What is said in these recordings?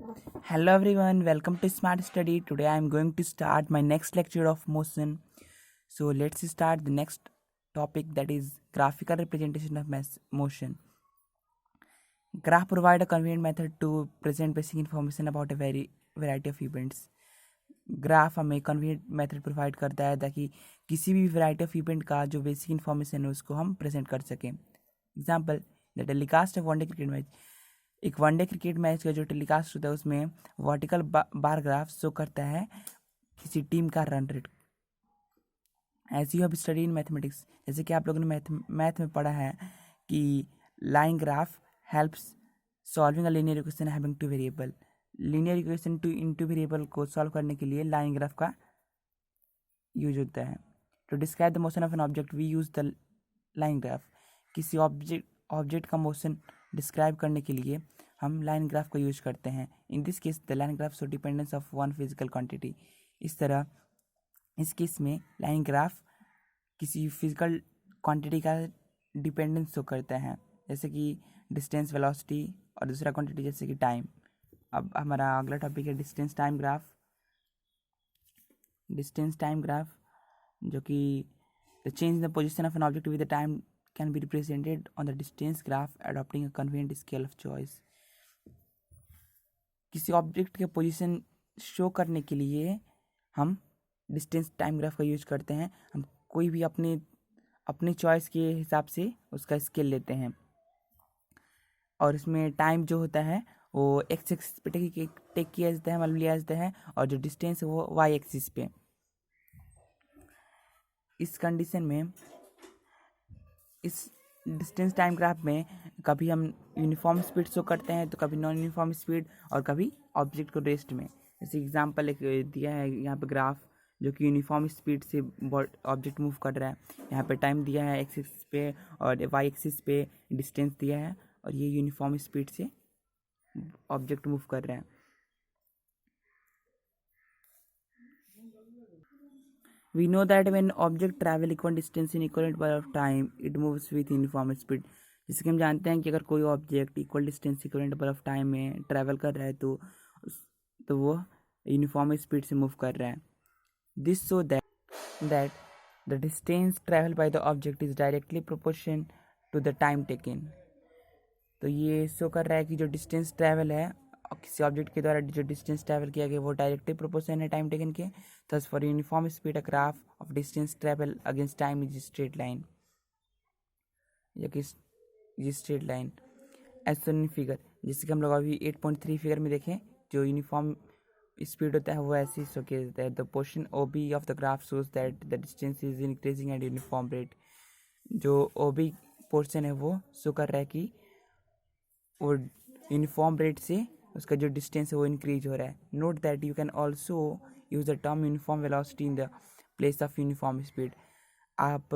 Hello everyone, welcome to Smart Study. Today I am going to start my next lecture of motion. So let's start the next topic, that is graphical representation of motion. Graph provide a convenient method to present basic information about a variety of events. Graph हमें convenient method provide करता है ताकि किसी भी variety of event का जो basic information है उसको हम प्रेजेंट कर सकें. Example, the telecast of one day cricket match. एक वनडे क्रिकेट मैच का जो टेलीकास्ट होता है उसमें वर्टिकल बार ग्राफ शो करता है किसी टीम का run rate. As you have study in mathematics, जैसे कि आप लोगों ने मैथ में पढ़ा है कि line graph helps solving a linear equation having two variable. Linear equation in two variable को सॉल्व करने के लिए लाइन ग्राफ का यूज होता है. To describe the motion of an object we use the line graph. किसी ऑब्जेक्ट का motion describe करने के लिए हम लाइन ग्राफ का यूज करते हैं. In this case the line graph show dependence of one physical quantity. इस तरह इस केस में लाइन ग्राफ किसी फिजिकल क्वांटिटी का डिपेंडेंस शो करता है, जैसे कि डिस्टेंस, वेलोसिटी, और दूसरा क्वांटिटी जैसे कि टाइम. अब हमारा अगला टॉपिक है distance time graph. Distance time graph जो कि the change the position of an object with the time can be represented on the distance graph adopting a convenient scale of choice. किसी object के position show करने के लिए हम distance time graph का use करते हैं. हम कोई भी अपने चॉइस के हिसाब से उसका स्केल लेते हैं और इसमें टाइम जो होता है वो एक्स एक्सिस पे टेक किया जाता है, मतलब लिया जाता है, और जो डिस्टेंस है वो वाई एक्सिस पे. इस कंडीशन में इस डिस्टेंस टाइम ग्राफ में कभी हम यूनिफॉर्म स्पीड शो करते हैं तो कभी नॉन यूनिफॉर्म स्पीड, और कभी ऑब्जेक्ट को रेस्ट में. जैसे एग्जांपल एक दिया है यहाँ पे ग्राफ जो कि यूनिफॉर्म स्पीड से ऑब्जेक्ट मूव कर रहा है. यहाँ पे टाइम दिया है एक्स एक्सिस पे और वाई एक्सिस पे डिस्टेंस दिया है, और ये यूनिफॉर्म स्पीड से ऑब्जेक्ट मूव कर रहे हैं. We know that when object travel equal distance in equivalent number of time, it moves with uniform speed. जैसे कि हम जानते हैं कि अगर कोई object equal distance equal number of time में ट्रैवल कर रहा है तो वो यूनिफॉर्म स्पीड से मूव कर रहा है. This so that the distance travel by the object is directly proportion to the time taken. तो ये शो कर रहा है कि जो डिस्टेंस ट्रैवल है किसी ऑब्जेक्ट के द्वारा जो डिस्टेंस ट्रैवल किया गया वो डायरेक्टली प्रोपोर्शन है टाइम टेकन के. Thus for uniform speed a graph of distance travel against time is straight line, या कि ये straight line as shown in figure. जैसे कि हम लोग अभी 8.3 फिगर में देखें, जो यूनिफॉर्म स्पीड होता है वो ऐसे ही शो किया जाता है. The portion O B of the graph shows that the distance is increasing at uniform rate. जो ओ बी पोर्शन है वो शो कर रहा है कि वो यूनिफॉर्म रेट से उसका जो डिस्टेंस है वो इंक्रीज हो रहा है. Note that you can also use the term uniform velocity in the place of uniform speed. आप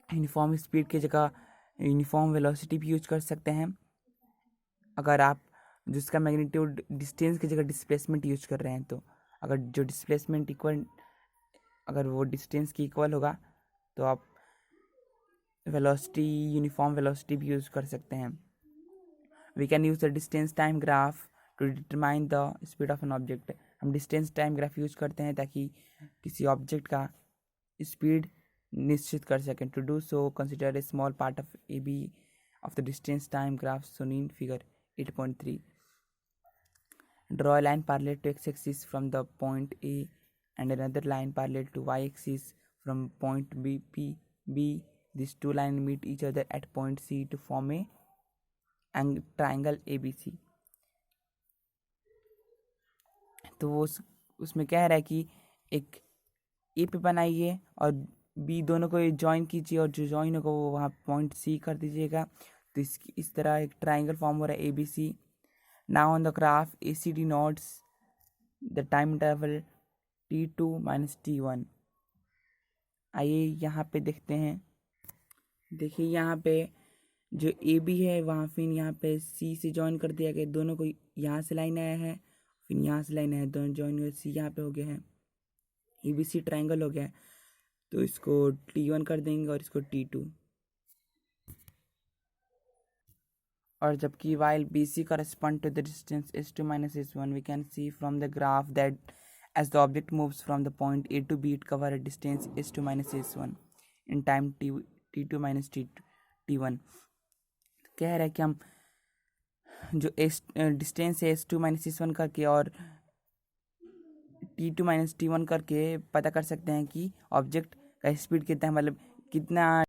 यूनिफॉर्म स्पीड की जगह यूनिफॉर्म वेलोसिटी भी यूज कर सकते हैं अगर आप जिसका मैग्नीट्यूड डिस्टेंस की जगह डिस्प्लेसमेंट यूज कर रहे हैं. तो अगर जो डिस्प्लेसमेंट इक्वल, अगर वो डिस्टेंस की इक्वल होगा तो आप वेलोसिटी, यूनिफॉर्म वेलोसिटी भी यूज कर सकते हैं. We can use the distance time graph to determine the speed of an object. हम डिस्टेंस टाइम ग्राफ यूज करते हैं ताकि किसी ऑब्जेक्ट का स्पीड निश्चित कर सकें. To do so consider a small part of A B of the distance time graph shown in figure 8.3. Draw a line parallel to x axis from the point A and another line parallel to y axis from point B. These two lines meet each other at point C to form a triangle ABC. तो वो उसमें कह रहा है कि एक ए पे बनाइए और बी, दोनों को ज्वाइन कीजिए, और जो ज्वाइन होगा वो वहाँ पॉइंट सी कर दीजिएगा. तो इस तरह एक ट्राइंगल फॉर्म हो रहा है ABC. Now on the graph AC denotes the time interval T2 - T1. आइए यहाँ पे देखते हैं. देखिए यहाँ पे जो ए बी है वहाँ फिर यहाँ पे सी से ज्वाइन कर दिया गया. दोनों को यहाँ से लाइन आया है, फिर यहाँ से लाइन आया, दोनों ज्वाइन हुए, सी यहाँ पे हो गया है, ए बी सी ट्राइंगल हो गया है. तो इसको T1 कर देंगे और इसको T2. और जबकि while BC correspond to the distance s2 minus s1, we can see from the graph that as the object moves from the point A to B, it cover a distance s2 minus s1 in time t2 minus t1. कह रहा है कि हम जो distance है s2 minus s1 करके और t2 minus t1 करके पता कर सकते हैं कि ऑब्जेक्ट का स्पीड कितना है, मतलब कितना